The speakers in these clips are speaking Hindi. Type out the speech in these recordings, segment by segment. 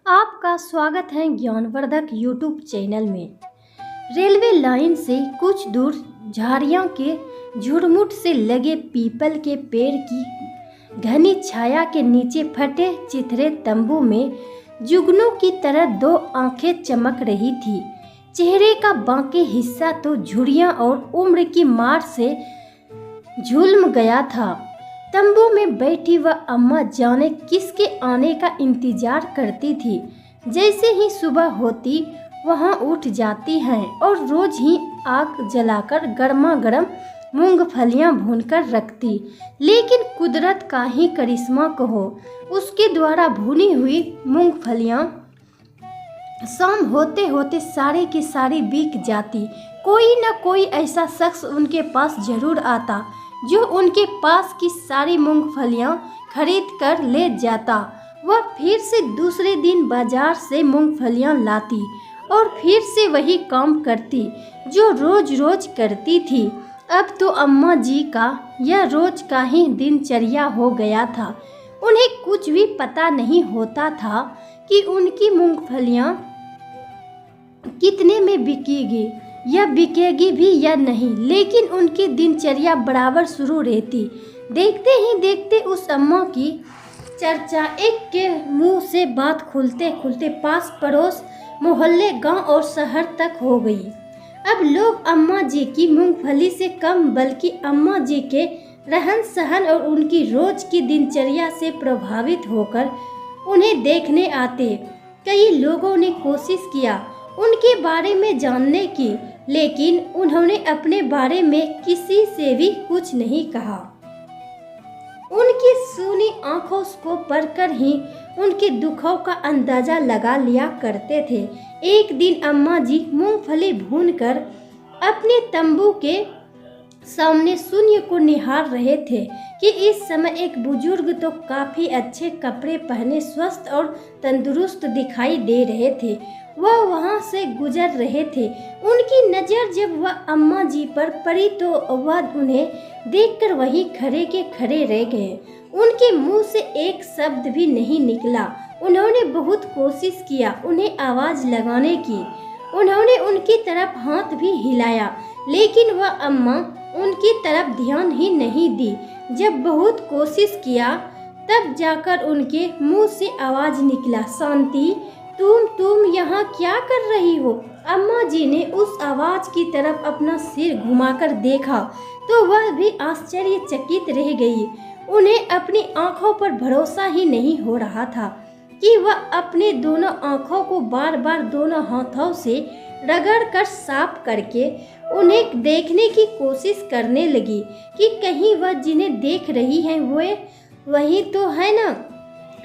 आपका स्वागत है ज्ञानवर्धक यूट्यूब चैनल में। रेलवे लाइन से कुछ दूर झाड़ियों के झुरमुट से लगे पीपल के पेड़ की घनी छाया के नीचे फटे चिथरे तंबू में जुगनू की तरह दो आंखें चमक रही थी। चेहरे का बाकी हिस्सा तो झुर्रियां और उम्र की मार से झुलम गया था। तंबू में बैठी वह अम्मा जाने किसके आने का इंतजार करती थी। जैसे ही सुबह होती वहां उठ जाती हैं और रोज ही आग जलाकर गर्मा गर्म मूंगफलियां भूनकर रखती। लेकिन कुदरत का ही करिश्मा कहो, उसके द्वारा भुनी हुई मूंगफलियां शाम होते होते सारी की सारी बिक जाती। कोई न कोई ऐसा शख्स उनके पास जरूर आता जो उनके पास की सारी मूंगफलियां खरीद कर ले जाता। वह फिर से दूसरे दिन बाजार से मूंगफलियां लाती और फिर से वही काम करती जो रोज रोज करती थी। अब तो अम्मा जी का यह रोज का ही दिनचर्या हो गया था। उन्हें कुछ भी पता नहीं होता था कि उनकी मूंगफलियां कितने में बिकेगी या बिकेगी भी या नहीं, लेकिन उनकी दिनचर्या बराबर शुरू रहती। देखते ही देखते उस अम्मा की चर्चा एक के मुंह से बात खुलते खुलते पास पड़ोस मोहल्ले गांव और शहर तक हो गई। अब लोग अम्मा जी की मूंगफली से कम बल्कि अम्मा जी के रहन सहन और उनकी रोज की दिनचर्या से प्रभावित होकर उन्हें देखने आते। कई लोगों ने कोशिश किया उनके बारे में जानने की, लेकिन उन्होंने अपने बारे में किसी से भी कुछ नहीं कहा। उनकी सूनी आंखों को पढ़कर ही उनके दुखों का अंदाजा लगा लिया करते थे। एक दिन अम्मा जी मूंगफली भूनकर अपने तंबू के सामने शून्य को निहार रहे थे कि इस समय एक बुजुर्ग तो काफी अच्छे कपड़े पहने स्वस्थ और तंदुरुस्त दिखाई दे रहे थे। वह वहां से गुजर रहे थे। उनकी नज़र जब वह अम्मा जी पर पड़ी तो वह उन्हें देखकर वहीं खड़े के खड़े रह गए। उनके मुंह से एक शब्द भी नहीं निकला। उन्होंने बहुत कोशिश किया उन्हें आवाज लगाने की। उन्होंने उनकी तरफ हाथ भी हिलाया, लेकिन वह अम्मा उनकी तरफ ध्यान ही नहीं दी। जब बहुत कोशिश किया तब जाकर उनके मुंह से आवाज निकला, शांति तुम यहाँ क्या कर रही हो? अम्मा जी ने उस आवाज की तरफ अपना सिर घुमाकर देखा तो वह भी आश्चर्यचकित रह गई। उन्हें अपनी आंखों पर भरोसा ही नहीं हो रहा था कि वह अपने दोनों आंखों को बार बार दोनों हाथों से रगड़कर साफ करके उन्हें देखने की कोशिश करने लगी कि कहीं वह जिन्हें देख रही है वे वही तो है ना।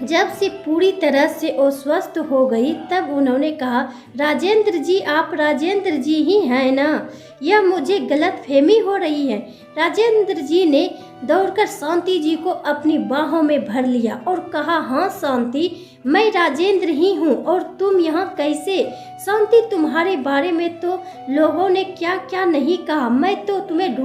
जब से पूरी तरह से अस्वस्थ हो गई तब उन्होंने कहा, राजेंद्र जी, आप राजेंद्र जी ही हैं ना? यह मुझे गलतफहमी हो रही है। राजेंद्र जी ने दौड़कर शांति जी को अपनी बाहों में भर लिया और कहा, हाँ शांति, मैं राजेंद्र ही हूँ। और तुम यहाँ कैसे? शांति, तुम्हारे बारे में तो लोगों ने क्या क्या नहीं कहा। मैं तो तुम्हें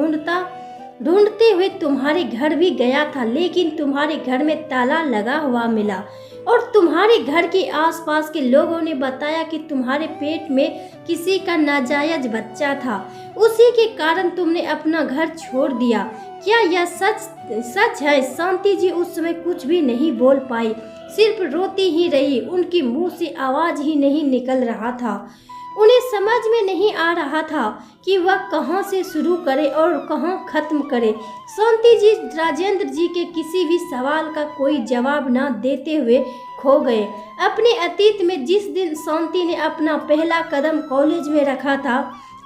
ढूंढते हुए तुम्हारे घर भी गया था, लेकिन तुम्हारे घर में ताला लगा हुआ मिला और तुम्हारे घर के आसपास के लोगों ने बताया कि तुम्हारे पेट में किसी का नाजायज बच्चा था। उसी के कारण तुमने अपना घर छोड़ दिया। क्या यह सच है? शांति जी उस समय कुछ भी नहीं बोल पाई, सिर्फ रोती ही रही। उनके मुंह से आवाज ही नहीं निकल रहा था। उन्हें समझ में नहीं आ रहा था कि वह कहां से शुरू करे और कहां खत्म करे। शांति जी राजेंद्र जी के किसी भी सवाल का कोई जवाब न देते हुए खो गए। अपने अतीत में जिस दिन शांति ने अपना पहला कदम कॉलेज में रखा था,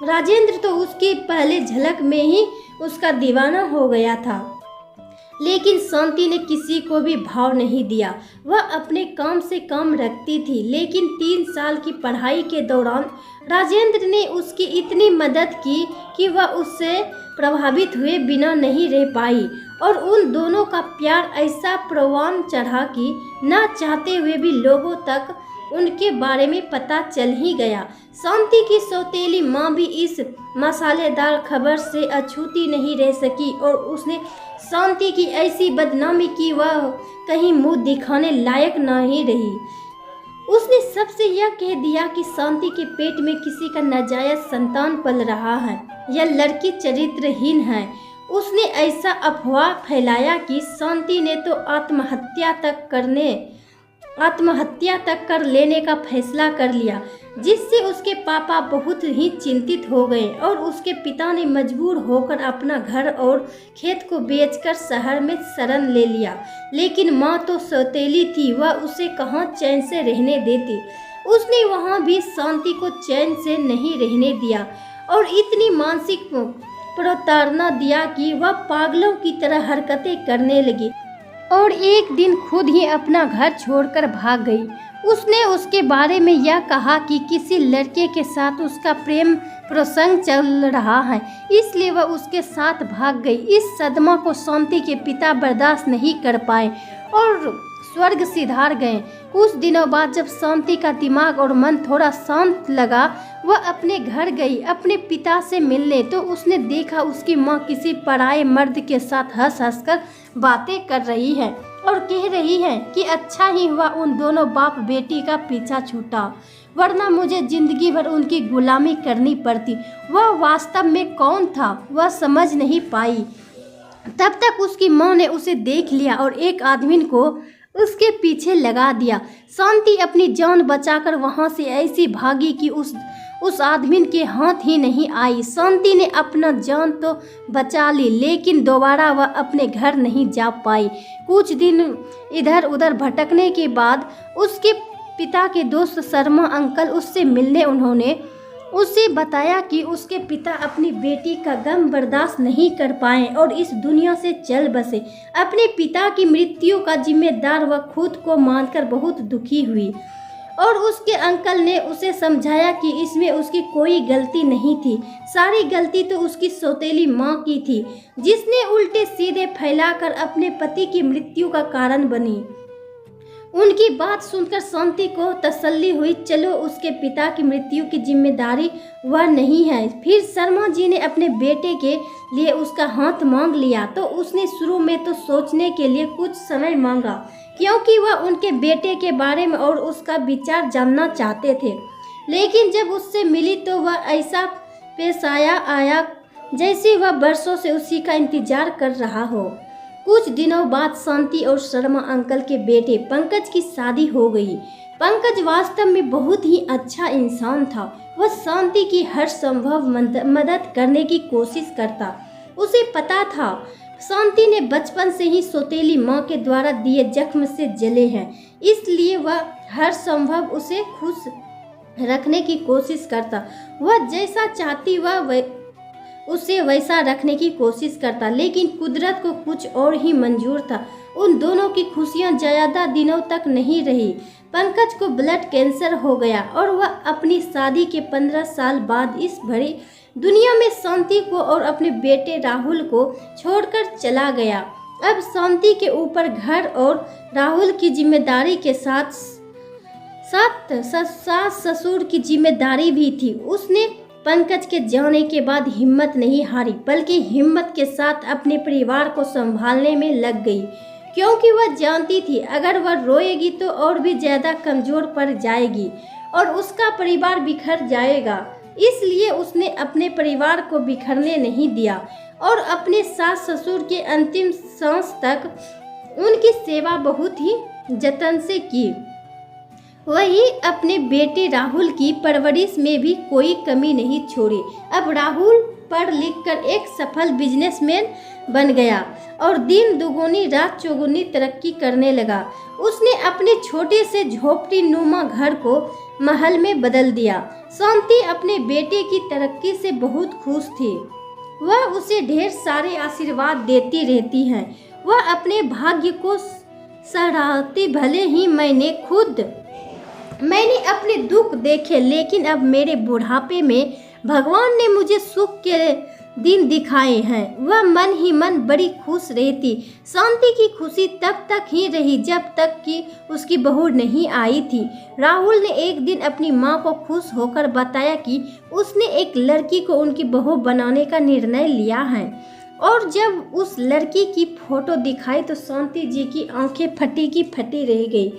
राजेंद्र तो उसकी पहले झलक में ही उसका दीवाना हो गया था, लेकिन शांति ने किसी को भी भाव नहीं दिया। वह अपने काम से काम रखती थी, लेकिन 3 साल की पढ़ाई के दौरान राजेंद्र ने उसकी इतनी मदद की कि वह उससे प्रभावित हुए बिना नहीं रह पाई और उन दोनों का प्यार ऐसा परवान चढ़ा कि न चाहते हुए भी लोगों तक उनके बारे में पता चल ही गया। शांति की सौतेली माँ भी इस मसालेदार खबर से अछूती नहीं रह सकी और उसने शांति की ऐसी बदनामी की वह कहीं मुंह दिखाने लायक नहीं रही। उसने सबसे यह कह दिया कि शांति के पेट में किसी का नाजायज संतान पल रहा है, यह लड़की चरित्रहीन है। उसने ऐसा अफवाह फैलाया कि शांति ने तो आत्महत्या तक कर लेने का फैसला कर लिया, जिससे उसके पापा बहुत ही चिंतित हो गए और उसके पिता ने मजबूर होकर अपना घर और खेत को बेचकर शहर में शरण ले लिया। लेकिन माँ तो सौतेली थी, वह उसे कहाँ चैन से रहने देती। उसने वहाँ भी शांति को चैन से नहीं रहने दिया और इतनी मानसिक प्रताड़ना दिया कि वह पागलों की तरह हरकतें करने लगी और एक दिन खुद ही अपना घर छोड़कर भाग गई। उसने उसके बारे में यह कहा कि किसी लड़के के साथ उसका प्रेम प्रसंग चल रहा है, इसलिए वह उसके साथ भाग गई। इस सदमा को शांति के पिता बर्दाश्त नहीं कर पाए और स्वर्ग सिधार गए। कुछ दिनों बाद जब शांति का दिमाग और मन थोड़ा शांत लगा, वह अपने घर गई अपने पिता से मिलने। तो उसने देखा उसकी माँ किसी पराये मर्द के साथ हंस हंस कर बातें कर रही है और कह रही है कि अच्छा ही हुआ उन दोनों बाप बेटी का पीछा छूटा, वरना मुझे जिंदगी भर उनकी गुलामी करनी पड़ती। वह वास्तव में कौन था वह समझ नहीं पाई। तब तक उसकी माँ ने उसे देख लिया और एक आदमी को उसके पीछे लगा दिया। शांति अपनी जान बचाकर वहां से ऐसी भागी कि उस आदमी के हाथ ही नहीं आई। शांति ने अपना जान तो बचा ली, लेकिन दोबारा वह अपने घर नहीं जा पाई। कुछ दिन इधर उधर भटकने के बाद उसके पिता के दोस्त शर्मा अंकल उससे मिलने। उन्होंने उसे बताया कि उसके पिता अपनी बेटी का गम बर्दाश्त नहीं कर पाए और इस दुनिया से चल बसे। अपने पिता की मृत्यु का जिम्मेदार वह खुद को मानकर बहुत दुखी हुई और उसके अंकल ने उसे समझाया कि इसमें उसकी कोई गलती नहीं थी, सारी गलती तो उसकी सौतेली माँ की थी, जिसने उल्टे सीधे फैलाकर अपने पति की मृत्यु का कारण बनी। उनकी बात सुनकर शांति को तसल्ली हुई, चलो उसके पिता की मृत्यु की जिम्मेदारी वह नहीं है। फिर शर्मा जी ने अपने बेटे के लिए उसका हाथ मांग लिया। तो उसने शुरू में तो सोचने के लिए कुछ समय मांगा, क्योंकि वह उनके बेटे के बारे में और उसका विचार जानना चाहते थे। लेकिन जब उससे मिली तो वह ऐसा पेश आया जैसे वह बरसों से उसी का इंतजार कर रहा हो। कुछ दिनों बाद शांति और शर्मा अंकल के बेटे पंकज की शादी हो गई। पंकज वास्तव में बहुत ही अच्छा इंसान था। वह शांति की हर संभव मदद करने की कोशिश करता। उसे पता था शांति ने बचपन से ही सौतेली माँ के द्वारा दिए जख्म से जले हैं, इसलिए वह हर संभव उसे खुश रखने की कोशिश करता। वह जैसा चाहती वह उसे वैसा रखने की कोशिश करता, लेकिन कुदरत को कुछ और ही मंजूर था। उन दोनों की खुशियां ज़्यादा दिनों तक नहीं रही। पंकज को ब्लड कैंसर हो गया और वह अपनी शादी के 15 साल बाद इस भरी दुनिया में शांति को और अपने बेटे राहुल को छोड़कर चला गया। अब शांति के ऊपर घर और राहुल की जिम्मेदारी के साथ सास ससुर की जिम्मेदारी भी थी। उसने पंकज के जाने के बाद हिम्मत नहीं हारी, बल्कि हिम्मत के साथ अपने परिवार को संभालने में लग गई, क्योंकि वह जानती थी अगर वह रोएगी तो और भी ज़्यादा कमज़ोर पड़ जाएगी और उसका परिवार बिखर जाएगा। इसलिए उसने अपने परिवार को बिखरने नहीं दिया और अपने सास ससुर के अंतिम सांस तक उनकी सेवा बहुत ही जतन से की। वही अपने बेटे राहुल की परवरिश में भी कोई कमी नहीं छोड़ी। अब राहुल पढ़ लिख कर एक सफल बिजनेसमैन बन गया और दिन दुगुनी रात चौगुनी तरक्की करने लगा। उसने अपने छोटे से झोपड़ी नुमा घर को महल में बदल दिया। शांति अपने बेटे की तरक्की से बहुत खुश थी। वह उसे ढेर सारे आशीर्वाद देती रहती है। वह अपने भाग्य को सराहती, भले ही मैंने अपने दुख देखे, लेकिन अब मेरे बुढ़ापे में भगवान ने मुझे सुख के दिन दिखाए हैं। वह मन ही मन बड़ी खुश रहती। शांति की खुशी तब तक ही रही जब तक कि उसकी बहू नहीं आई थी। राहुल ने एक दिन अपनी माँ को खुश होकर बताया कि उसने एक लड़की को उनकी बहू बनाने का निर्णय लिया है। और जब उस लड़की की फोटो दिखाई तो शांति जी की आंखें फटी की फटी रह गई,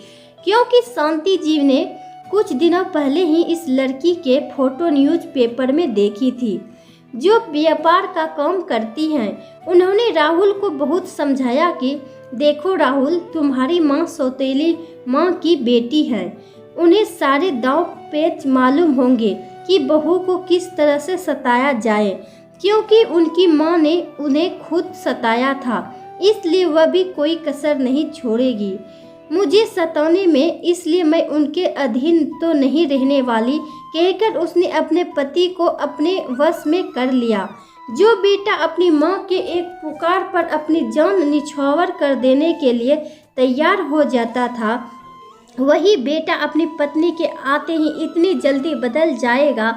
क्योंकि शांति जी ने कुछ दिनों पहले ही इस लड़की के फोटो न्यूज़पेपर में देखी थी, जो व्यापार का काम करती हैं। उन्होंने राहुल को बहुत समझाया कि देखो राहुल, तुम्हारी माँ सौतेली माँ की बेटी है। उन्हें सारे दांव पेच मालूम होंगे कि बहू को किस तरह से सताया जाए, क्योंकि उनकी माँ ने उन्हें खुद सताया था, इसलिए वह भी कोई कसर नहीं छोड़ेगी मुझे सताने में, इसलिए मैं उनके अधीन तो नहीं रहने वाली, कहकर उसने अपने पति को अपने वश में कर लिया। जो बेटा अपनी माँ के एक पुकार पर अपनी जान निछावर कर देने के लिए तैयार हो जाता था, वही बेटा अपनी पत्नी के आते ही इतनी जल्दी बदल जाएगा,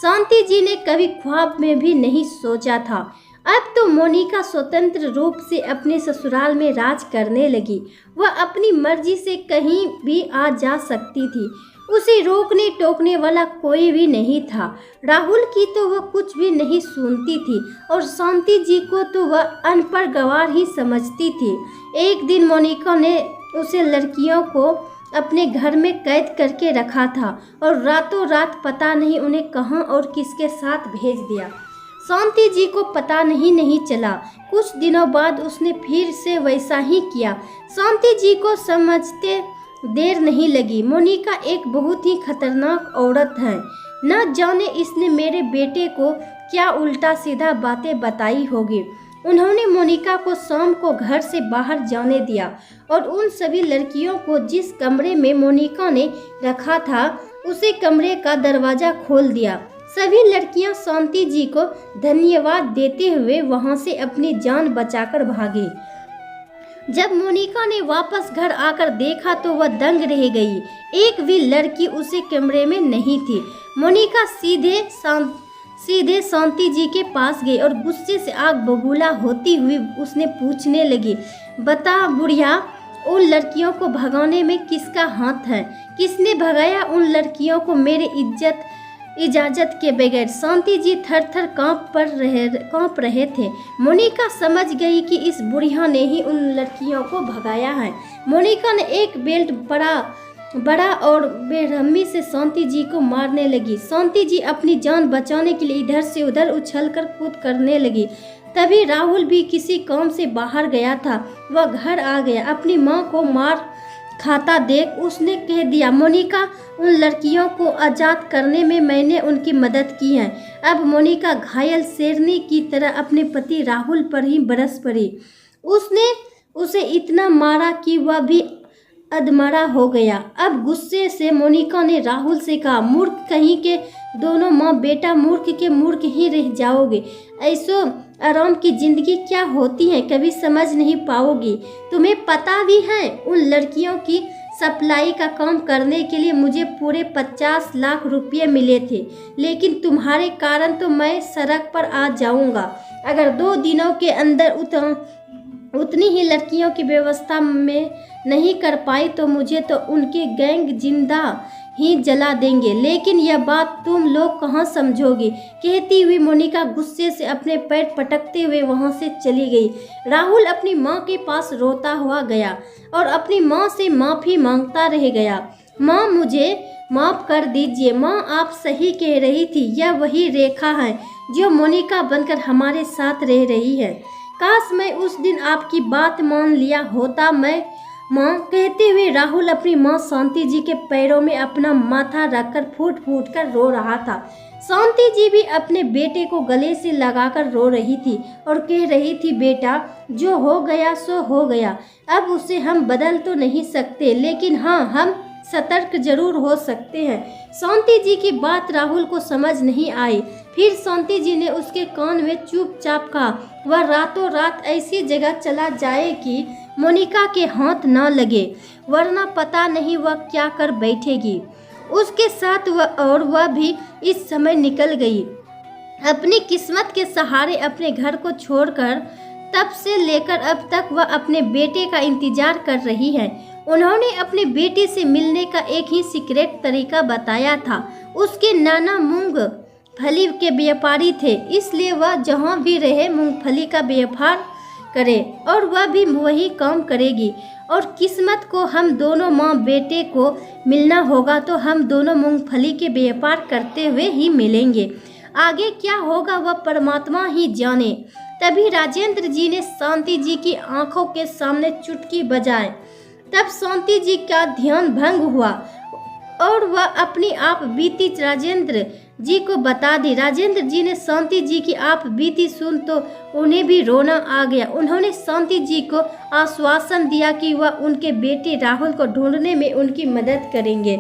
शांति जी ने कभी ख्वाब में भी नहीं सोचा था। अब तो मोनिका स्वतंत्र रूप से अपने ससुराल में राज करने लगी। वह अपनी मर्जी से कहीं भी आ जा सकती थी, उसे रोकने टोकने वाला कोई भी नहीं था। राहुल की तो वह कुछ भी नहीं सुनती थी और शांति जी को तो वह अनपढ़ गंवार ही समझती थी। एक दिन मोनिका ने उसे लड़कियों को अपने घर में कैद करके रखा था और रातों रात पता नहीं उन्हें कहाँ और किसके साथ भेज दिया। शांति जी को पता नहीं चला। कुछ दिनों बाद उसने फिर से वैसा ही किया। शांति जी को समझते देर नहीं लगी। मोनिका एक बहुत ही खतरनाक औरत है। न जाने इसने मेरे बेटे को क्या उल्टा सीधा बातें बताई होगी। उन्होंने मोनिका को शाम को घर से बाहर जाने दिया और उन सभी लड़कियों को जिस कमरे में मोनिका ने रखा था, उसी कमरे का दरवाजा खोल दिया। सभी लड़कियां शांति जी को धन्यवाद देते हुए वहां से अपनी जान बचाकर भागी। जब मोनिका ने वापस घर आकर देखा तो वह दंग रह गई। एक भी लड़की उसे कमरे में नहीं थी। मोनिका सीधे शांति जी के पास गई और गुस्से से आग बबूला होती हुई उसने पूछने लगी, बता बुढ़िया, उन लड़कियों को भगाने में किसका हाथ है? किसने भगाया उन लड़कियों को मेरे इजाजत के बगैर? शांति जी थर थर कांप रहे थे। मोनिका समझ गई कि इस बुढ़िया ने ही उन लड़कियों को भगाया है। मोनिका ने एक बेल्ट बड़ा और बेरहमी से शांति जी को मारने लगी। शांति जी अपनी जान बचाने के लिए इधर से उधर उछलकर कूद करने लगी। तभी राहुल भी किसी काम से बाहर गया था। वह घर आ गया। अपनी माँ को मार खाता देख उसने कह दिया, मोनिका, उन लड़कियों को आज़ाद करने में मैंने उनकी मदद की है। अब मोनिका घायल शेरनी की तरह अपने पति राहुल पर ही बरस पड़ी। उसने उसे इतना मारा कि वह भी अधमरा हो गया। अब गुस्से से मोनिका ने राहुल से कहा, मूर्ख कहीं के दोनों माँ बेटा, मूर्ख के मूर्ख ही रह जाओगे। ऐसो आराम की जिंदगी क्या होती है कभी समझ नहीं पाओगी। तुम्हें पता भी है उन लड़कियों की सप्लाई का काम करने के लिए मुझे पूरे 50 लाख रुपये मिले थे, लेकिन तुम्हारे कारण तो मैं सड़क पर आ जाऊंगा। अगर 2 दिनों के अंदर उतनी ही लड़कियों की व्यवस्था में नहीं कर पाई तो मुझे तो उनके गैंग जिंदा ही जला देंगे। लेकिन यह बात तुम लोग कहाँ समझोगे? कहती हुई मोनिका गुस्से से अपने पैर पटकते हुए वहां से चली गई। राहुल अपनी माँ के पास रोता हुआ गया और अपनी माँ से माफ़ी मांगता रह गया। माँ, मुझे माफ़ कर दीजिए। माँ, आप सही कह रही थी। यह वही रेखा है जो मोनिका बनकर हमारे साथ रह रही है। काश मैं उस दिन आपकी बात मान लिया होता। मैं माँ, कहते हुए राहुल अपनी माँ शांति जी के पैरों में अपना माथा रखकर फूट फूट कर रो रहा था। शांति जी भी अपने बेटे को गले से लगाकर रो रही थी और कह रही थी, बेटा, जो हो गया सो हो गया। अब उसे हम बदल तो नहीं सकते, लेकिन हाँ, हम सतर्क जरूर हो सकते हैं। शांति जी की बात राहुल को समझ नहीं आई। फिर शांति जी ने उसके कान में चुपचाप कहा, वह रातों रात ऐसी जगह चला जाए कि मोनिका के हाथ न लगे, वरना पता नहीं वह क्या कर बैठेगी। उसके साथ वह भी इस समय निकल गई, अपनी किस्मत के सहारे अपने घर को छोड़कर। तब से लेकर अब तक वह अपने बेटे का इंतजार कर रही है। उन्होंने अपने बेटे से मिलने का एक ही सीक्रेट तरीका बताया था। उसके नाना मूंगफली के व्यापारी थे, इसलिए वह जहाँ भी रहे मूंगफली का व्यापार करे और वह भी वही काम करेगी। और किस्मत को हम दोनों माँ बेटे को मिलना होगा तो हम दोनों मूंगफली के व्यापार करते हुए ही मिलेंगे। आगे क्या होगा वह परमात्मा ही जाने। तभी राजेंद्र जी ने शांति जी की आंखों के सामने चुटकी बजाए। तब शांति जी का ध्यान भंग हुआ और वह अपनी आप बीती राजेंद्र जी को बता दी। राजेंद्र जी ने शांति जी की आप बीती सुन तो उन्हें भी रोना आ गया। उन्होंने शांति जी को आश्वासन दिया कि वह उनके बेटे राहुल को ढूंढने में उनकी मदद करेंगे।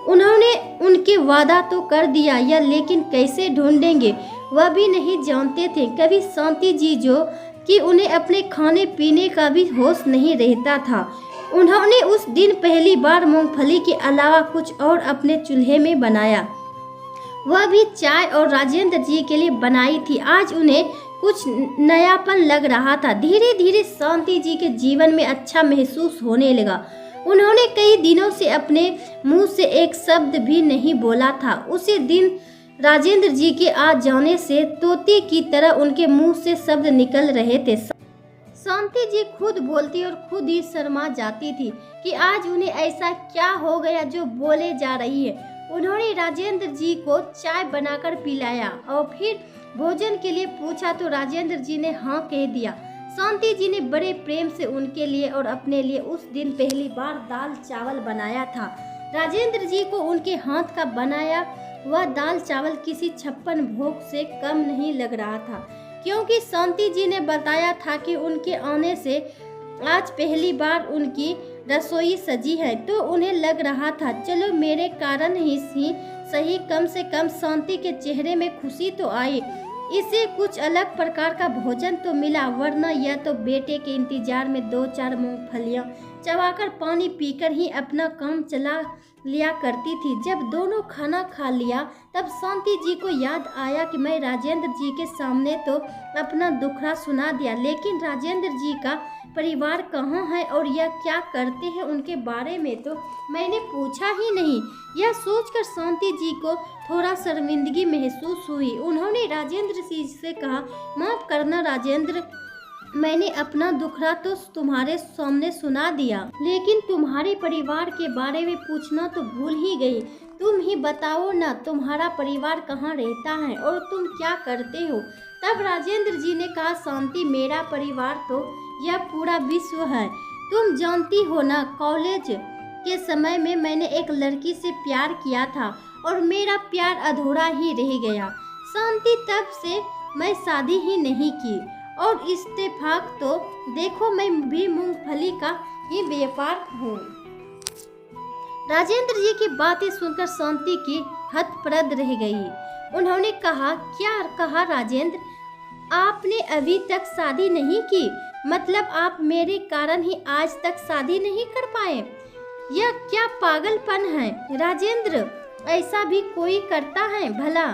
उन्होंने उनके वादा तो कर दिया या लेकिन कैसे ढूंढेंगे वह भी नहीं जानते थे। कभी शांति जी जो कि उन्हें अपने खाने पीने का भी होश नहीं रहता था। उन्होंने उस दिन पहली बार मूंगफली के अलावा कुछ और अपने चूल्हे में बनाया, वह भी चाय और राजेंद्र जी के लिए बनाई थी। आज उन्हें कुछ नयापन लग रहा था। धीरे धीरे शांति जी के जीवन में अच्छा महसूस होने लगा। उन्होंने कई दिनों से अपने मुंह से एक शब्द भी नहीं बोला था। उसी दिन राजेंद्र जी के आ जाने से तोते की तरह उनके मुंह से शब्द निकल रहे थे। शांति जी खुद बोलती और खुद ही शर्मा जाती थी कि आज उन्हें ऐसा क्या हो गया जो बोले जा रही है। उन्होंने राजेंद्र जी को चाय बनाकर पिलाया और फिर भोजन के लिए पूछा तो राजेंद्र जी ने हाँ कह दिया। शांति जी ने बड़े प्रेम से उनके लिए और अपने लिए उस दिन पहली बार दाल चावल बनाया था। राजेंद्र जी को उनके हाथ का बनाया वह दाल चावल किसी 56 भोग से कम नहीं लग रहा था, क्योंकि शांति जी ने बताया था कि उनके आने से आज पहली बार उनकी रसोई सजी है। तो उन्हें लग रहा था चलो मेरे कारण ही सही कम से कम शांति के चेहरे में खुशी तो आई, इसे कुछ अलग प्रकार का भोजन तो मिला, वरना यह तो बेटे के इंतजार में 2-4 मूंगफलियां चबाकर पानी पीकर ही अपना काम चला लिया करती थी। जब दोनों खाना खा लिया तब शांति जी को याद आया कि मैं राजेंद्र जी के सामने तो अपना दुखड़ा सुना दिया, लेकिन राजेंद्र जी का परिवार कहाँ है और यह क्या करते हैं उनके बारे में तो मैंने पूछा ही नहीं। यह सोचकर शांति जी को थोड़ा शर्मिंदगी महसूस हुई। उन्होंने राजेंद्र जी से कहा, माफ करना राजेंद्र, मैंने अपना दुखड़ा तो तुम्हारे सामने सुना दिया, लेकिन तुम्हारे परिवार के बारे में पूछना तो भूल ही गई। तुम ही बताओ ना, तुम्हारा परिवार कहाँ रहता है और तुम क्या करते हो। तब राजेंद्र जी ने कहा, शांति मेरा परिवार तो यह पूरा विश्व है। तुम जानती हो ना, कॉलेज के समय में मैंने एक लड़की से प्यार किया था और मेरा प्यार अधूरा ही रह गया। शांति तब से मैं शादी ही नहीं की और इत्तेफाक तो देखो मैं भी मूंगफली का ही व्यापार हूँ। राजेंद्र जी की बातें सुनकर शांति की हतप्रद रह गई। उन्होंने कहा, क्या कहा राजेंद्र, आपने अभी तक शादी नहीं की? मतलब आप मेरे कारण ही आज तक शादी नहीं कर पाए? यह क्या पागलपन है राजेंद्र, ऐसा भी कोई करता है भला?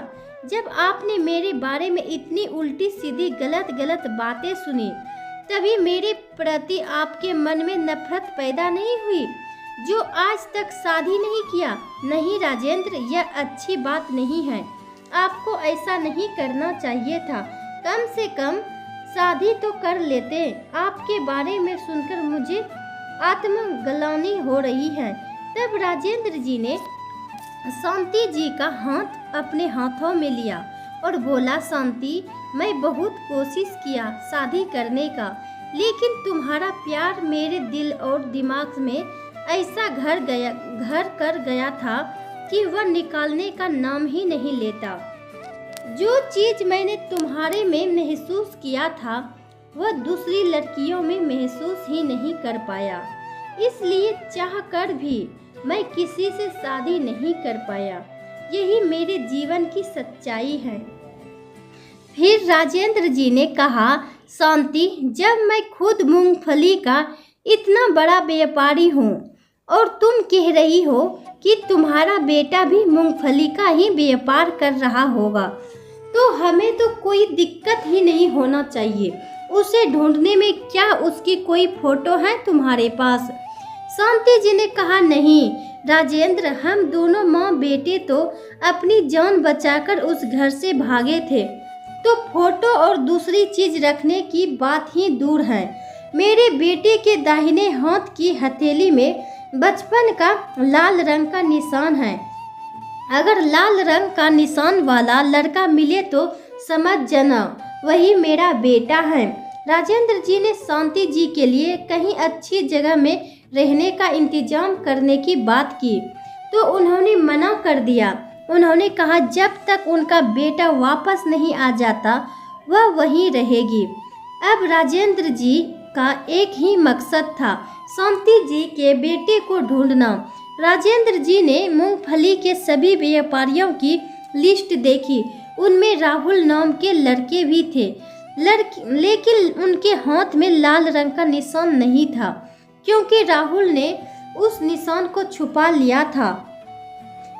जब आपने मेरे बारे में इतनी उल्टी सीधी गलत बातें सुनी तभी मेरे प्रति आपके मन में नफरत पैदा नहीं हुई जो आज तक शादी नहीं किया? नहीं राजेंद्र, यह अच्छी बात नहीं है। आपको ऐसा नहीं करना चाहिए था। कम से कम शादी तो कर लेते। आपके बारे में सुनकर मुझे आत्मग्लानि हो रही है। तब राजेंद्र जी ने शांति जी का हाथ अपने हाथों में लिया और बोला, शांति, मैं बहुत कोशिश किया शादी करने का, लेकिन तुम्हारा प्यार मेरे दिल और दिमाग में ऐसा घर कर गया था कि वह निकालने का नाम ही नहीं लेता। जो चीज मैंने तुम्हारे में महसूस किया था वह दूसरी लड़कियों में महसूस ही नहीं कर पाया, इसलिए चाह कर भी मैं किसी से शादी नहीं कर पाया। यही मेरे जीवन की सच्चाई है। फिर राजेंद्र जी ने कहा, शांति, जब मैं खुद मूंगफली का इतना बड़ा व्यापारी हूँ और तुम कह रही हो कि तुम्हारा बेटा भी मूंगफली का ही व्यापार कर रहा होगा, तो हमें तो कोई दिक्कत ही नहीं होना चाहिए। उसे ढूंढने में क्या उसकी कोई फोटो है तुम्हारे पास? शांति जी ने कहा, नहीं राजेंद्र, हम दोनों माँ बेटे तो अपनी जान बचाकर उस घर से भागे थे, तो फोटो और दूसरी चीज रखने की बात ही दूर है। मेरे बेटे के दाहिने हाथ की हथेली में बचपन का लाल रंग का निशान है। अगर लाल रंग का निशान वाला लड़का मिले तो समझ जाना वही मेरा बेटा है। राजेंद्र जी ने शांति जी के लिए कहीं अच्छी जगह में रहने का इंतजाम करने की बात की तो उन्होंने मना कर दिया। उन्होंने कहा जब तक उनका बेटा वापस नहीं आ जाता वह वहीं रहेगी। अब राजेंद्र जी का एक ही मकसद था, शांति जी के बेटे को ढूंढना। राजेंद्र जी ने मूंगफली के सभी व्यापारियों की लिस्ट देखी। उनमें राहुल नाम के लड़के भी थे, लेकिन उनके हाथ में लाल रंग का निशान नहीं था, क्योंकि राहुल ने उस निशान को छुपा लिया था।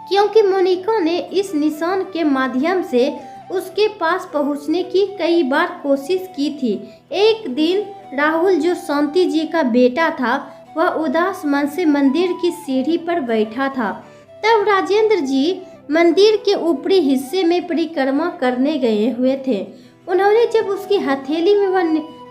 क्योंकि मोनिका ने इस निशान के माध्यम से उसके पास पहुंचने की कई बार कोशिश की थी। एक दिन राहुल, जो शांति जी का बेटा था, वह उदास मन से मंदिर की सीढ़ी पर बैठा था। तब राजेंद्र जी मंदिर के ऊपरी हिस्से में परिक्रमा करने गए हुए थे। उन्होंने जब उसकी हथेली में वह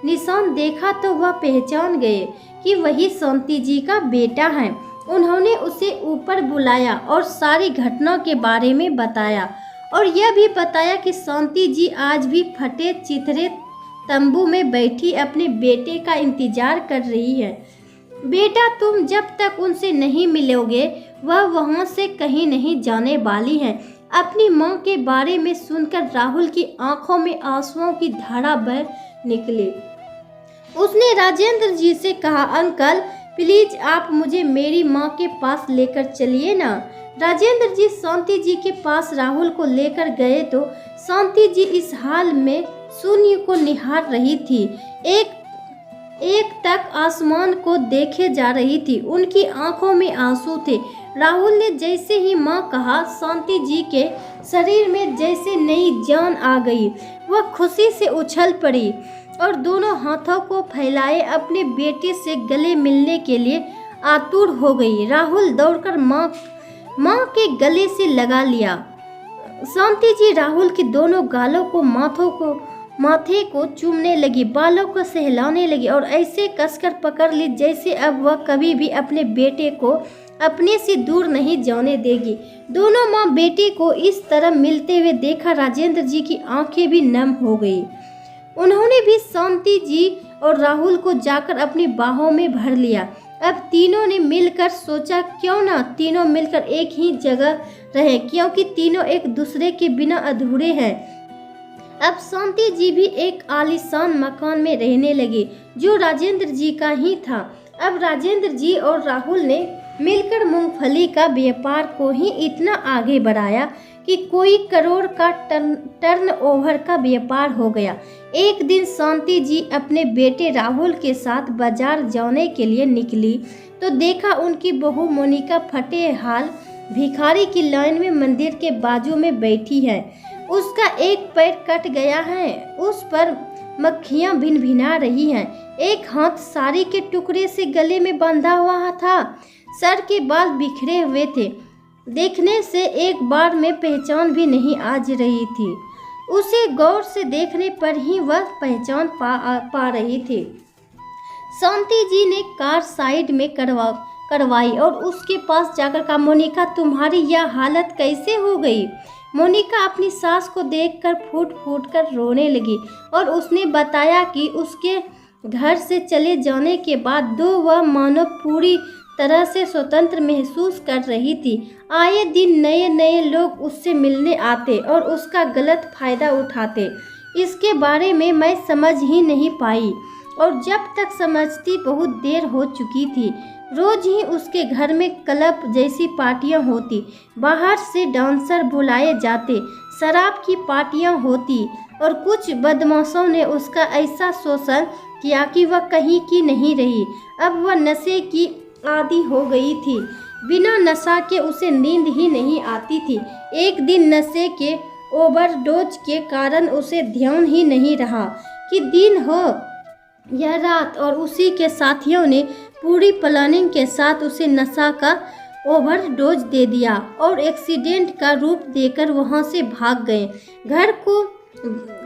निशान देखा तो वह पहचान गए कि वही शांति जी का बेटा है। उन्होंने उसे ऊपर बुलाया और सारी घटना के बारे में बताया और यह भी बताया कि शांति जी आज भी फटे चिथरे तंबू में बैठी अपने बेटे का इंतजार कर रही है। बेटा, तुम जब तक उनसे नहीं मिलोगे वह वहां से कहीं नहीं जाने वाली है। अपनी मां के बारे में सुनकर राहुल की आंखों में आंसुओं की धारा बह निकली। उसने राजेंद्र जी से कहा, अंकल प्लीज आप मुझे मेरी मां के पास लेकर चलिए ना। राजेंद्र जी शांति जी के पास राहुल को लेकर गए तो शांति जी इस हाल में शून्य को निहार रही थी। एक तक आसमान को देखे जा रही थी। उनकी आंखों में आंसू थे। राहुल ने जैसे ही मां कहा, शांति जी के शरीर में जैसे नई जान आ गई। वह खुशी से उछल पड़ी और दोनों हाथों को फैलाए अपने बेटे से गले मिलने के लिए आतुर हो गई। राहुल दौड़कर मां के गले से लगा लिया। शांति जी राहुल के दोनों गालों को माथे को चूमने लगी, बालों को सहलाने लगी और ऐसे कसकर पकड़ ली जैसे अब वह कभी भी अपने बेटे को अपने से दूर नहीं जाने देगी। दोनों माँ बेटे को इस तरह मिलते हुए देखा राजेंद्र जी की आंखें भी नम हो गई। उन्होंने भी शांति जी और राहुल को जाकर अपनी बाहों में भर लिया। अब तीनों ने मिलकर सोचा क्यों ना तीनों मिलकर एक ही जगह रहे, क्योंकि तीनों एक दूसरे के बिना अधूरे हैं। अब शांति जी भी एक आलीशान मकान में रहने लगी जो राजेंद्र जी का ही था। अब राजेंद्र जी और राहुल ने मिलकर मूंगफली का व्यापार को ही इतना आगे बढ़ाया कि कोई करोड़ का टर्नओवर का व्यापार हो गया। एक दिन शांति जी अपने बेटे राहुल के साथ बाजार जाने के लिए निकली तो देखा उनकी बहू मोनिका फटे हाल भिखारी की लाइन में मंदिर के बाजू में बैठी है। उसका एक पैर कट गया है, उस पर मक्खियां भिनभिना रही हैं। एक हाथ साड़ी के टुकड़े से गले में बंधा हुआ था। सर के बाल बिखरे हुए थे। देखने से एक बार में पहचान भी नहीं आ रही थी। उसे गौर से देखने पर ही वह पहचान पा रही थी। शांति जी ने कार साइड में करवाई और उसके पास जाकर कहा, मोनिका तुम्हारी यह हालत कैसे हो गई? मोनिका अपनी सास को देखकर फूट फूट कर रोने लगी और उसने बताया कि उसके घर से चले जाने के बाद वह मानो पूरी तरह से स्वतंत्र महसूस कर रही थी। आए दिन नए नए लोग उससे मिलने आते और उसका गलत फायदा उठाते। इसके बारे में मैं समझ ही नहीं पाई और जब तक समझती बहुत देर हो चुकी थी। रोज ही उसके घर में क्लब जैसी पार्टियां होती, बाहर से डांसर बुलाए जाते, शराब की पार्टियां होती और कुछ बदमाशों ने उसका ऐसा शोषण किया कि वह कहीं की नहीं रही। अब वह नशे की आदी हो गई थी। बिना नशा के उसे नींद ही नहीं आती थी। एक दिन नशे के ओवरडोज के कारण उसे ध्यान ही नहीं रहा कि दिन हो या रात और उसी के साथियों ने पूरी प्लानिंग के साथ उसे नशा का ओवरडोज दे दिया और एक्सीडेंट का रूप देकर वहां से भाग गए।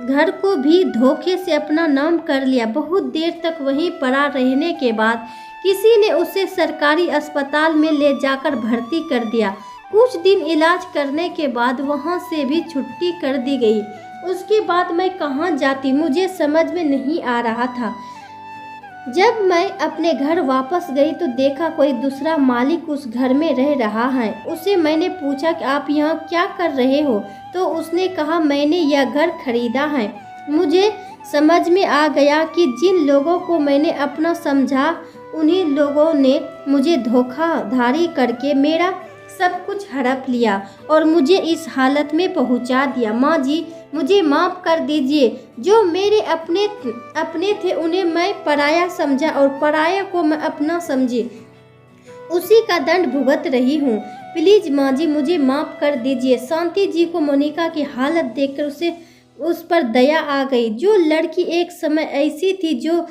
घर को भी धोखे से अपना नाम कर लिया। बहुत देर तक वहीं पड़ा रहने के बाद किसी ने उसे सरकारी अस्पताल में ले जाकर भर्ती कर दिया। कुछ दिन इलाज करने के बाद वहां से भी छुट्टी कर दी गई। उसके बाद मैं कहाँ जाती मुझे समझ में नहीं आ रहा था। जब मैं अपने घर वापस गई तो देखा कोई दूसरा मालिक उस घर में रह रहा है। उसे मैंने पूछा कि आप यहाँ क्या कर रहे हो, तो उसने कहा मैंने यह घर खरीदा है। मुझे समझ में आ गया कि जिन लोगों को मैंने अपना समझा उन्हीं लोगों ने मुझे धोखाधड़ी करके मेरा सब कुछ हड़प लिया और मुझे इस हालत में पहुंचा दिया। माँ जी मुझे माफ़ कर दीजिए। जो मेरे अपने थे उन्हें मैं पराया समझा और पराया को मैं अपना समझी, उसी का दंड भुगत रही हूँ। प्लीज़ माँ जी मुझे माफ़ कर दीजिए। शांति जी को मोनिका की हालत देखकर उस पर दया आ गई। जो लड़की एक समय ऐसी थी जो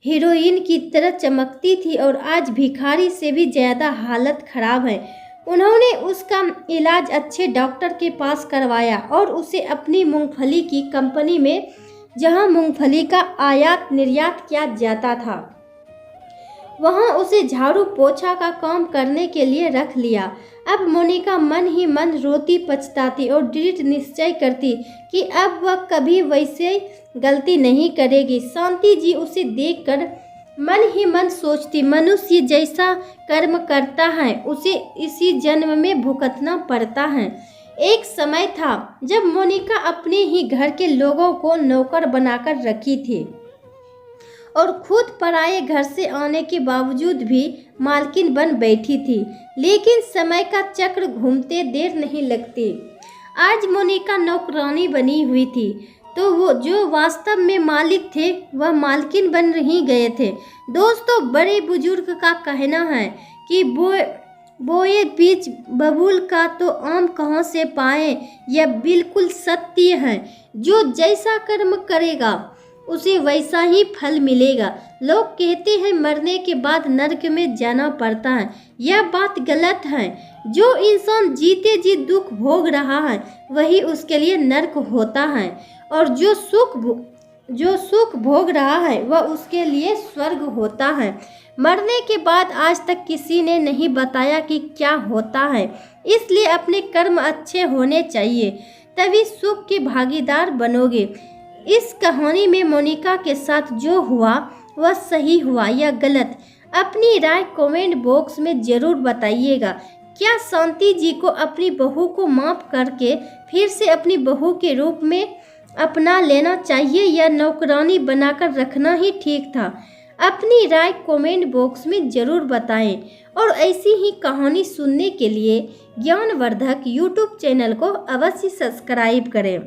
हीरोइन की तरह चमकती थी और आज भिखारी से भी ज़्यादा हालत खराब है। उन्होंने उसका इलाज अच्छे डॉक्टर के पास करवाया और उसे अपनी मूंगफली की कंपनी में, जहां मूंगफली का आयात निर्यात किया जाता था, वहां उसे झाड़ू पोछा का काम करने के लिए रख लिया। अब मोनिका मन ही मन रोती पछताती और दृढ़ निश्चय करती कि अब वह कभी वैसे गलती नहीं करेगी। शांति जी उसे देखकर मन ही मन सोचती, मनुष्य जैसा कर्म करता है उसे इसी जन्म में भुगतना पड़ता है। एक समय था जब मोनिका अपने ही घर के लोगों को नौकर बनाकर रखी थी और खुद पराये घर से आने के बावजूद भी मालकिन बन बैठी थी। लेकिन समय का चक्र घूमते देर नहीं लगती। आज मोनिका नौकरानी बनी हुई थी तो वो जो वास्तव में मालिक थे वह मालकिन बन ही गए थे। दोस्तों, बड़े बुजुर्ग का कहना है कि बोए बीच बबूल का तो आम कहाँ से पाए, यह बिल्कुल सत्य है। जो जैसा कर्म करेगा उसे वैसा ही फल मिलेगा। लोग कहते हैं मरने के बाद नरक में जाना पड़ता है, यह बात गलत है। जो इंसान जीते जी दुख भोग रहा है वही उसके लिए नरक होता है और जो सुख भोग रहा है वह उसके लिए स्वर्ग होता है। मरने के बाद आज तक किसी ने नहीं बताया कि क्या होता है, इसलिए अपने कर्म अच्छे होने चाहिए, तभी सुख के भागीदार बनोगे। इस कहानी में मोनिका के साथ जो हुआ वह सही हुआ या गलत, अपनी राय कमेंट बॉक्स में ज़रूर बताइएगा। क्या शांति जी को अपनी बहू को माफ़ करके फिर से अपनी बहू के रूप में अपना लेना चाहिए या नौकरानी बनाकर रखना ही ठीक था? अपनी राय कमेंट बॉक्स में ज़रूर बताएं और ऐसी ही कहानी सुनने के लिए ज्ञानवर्धक यूट्यूब चैनल को अवश्य सब्सक्राइब करें।